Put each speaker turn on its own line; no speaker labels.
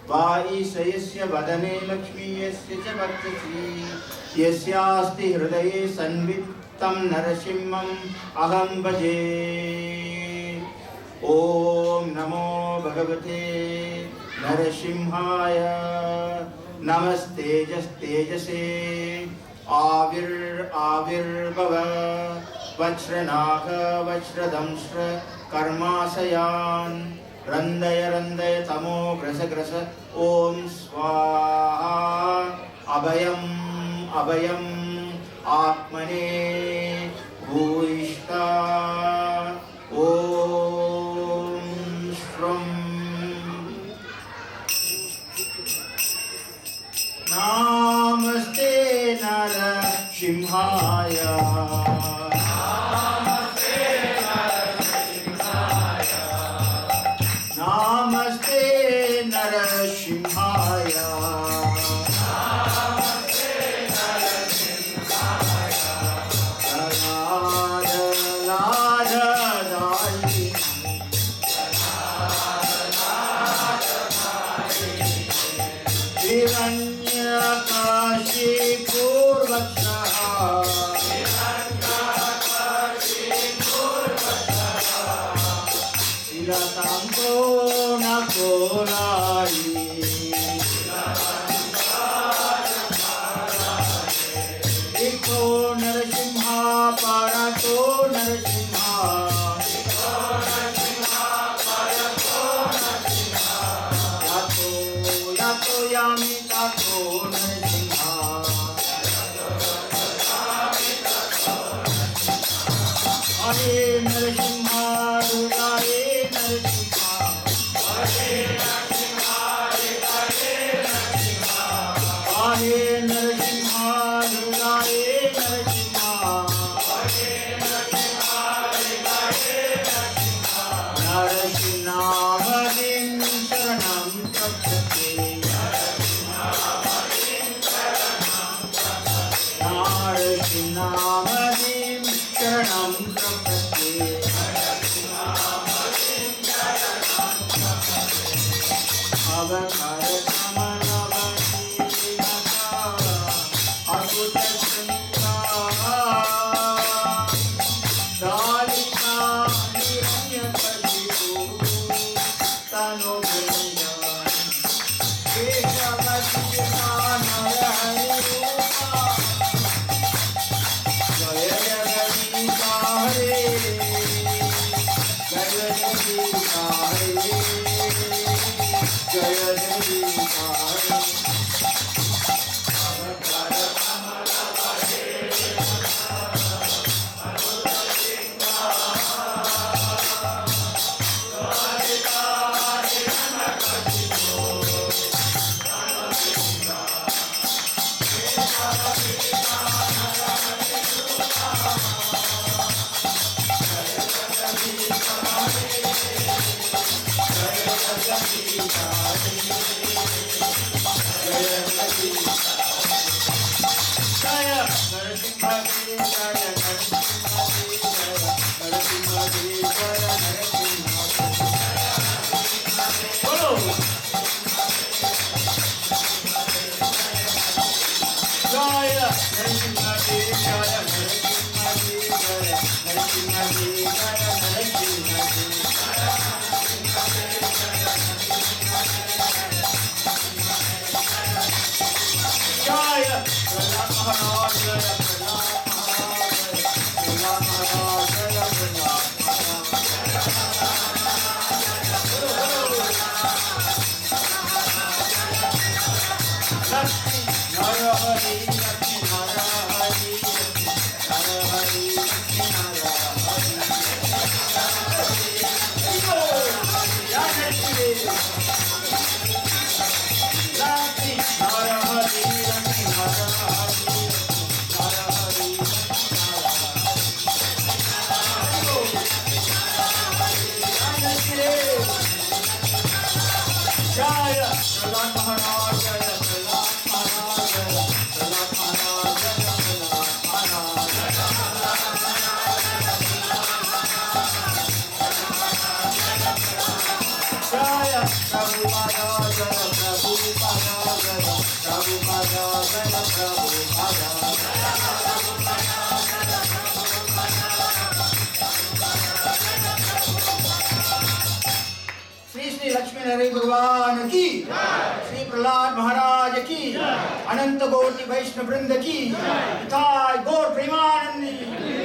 वाईशयस्य वदने लक्ष्मी यस्य च वक्षसि यस्यास्ति हृदये संवित्तं नरसिंहम् अहं भजे। ओम नमो भगवते नरसिंहाय। नमस्तेजस्तेजसे आविर्भव वज्रनाग वज्रदंष्ट्र कर्माशयान् रंदय रंदय तमो ग्रस ग्रस। ओम स्वाहा। अभयम अभयम आत्मने भूयिष्ठा। ओम श्रम। नमस्ते नरसिंहाय। नमस्ते नरसिंहाय। श्री श्री लक्ष्मी नारायण भगवान की, श्री प्रहलाद महाराज की, अनंत कोटि वैष्णव वृंद की, गौर प्रेमानंदी।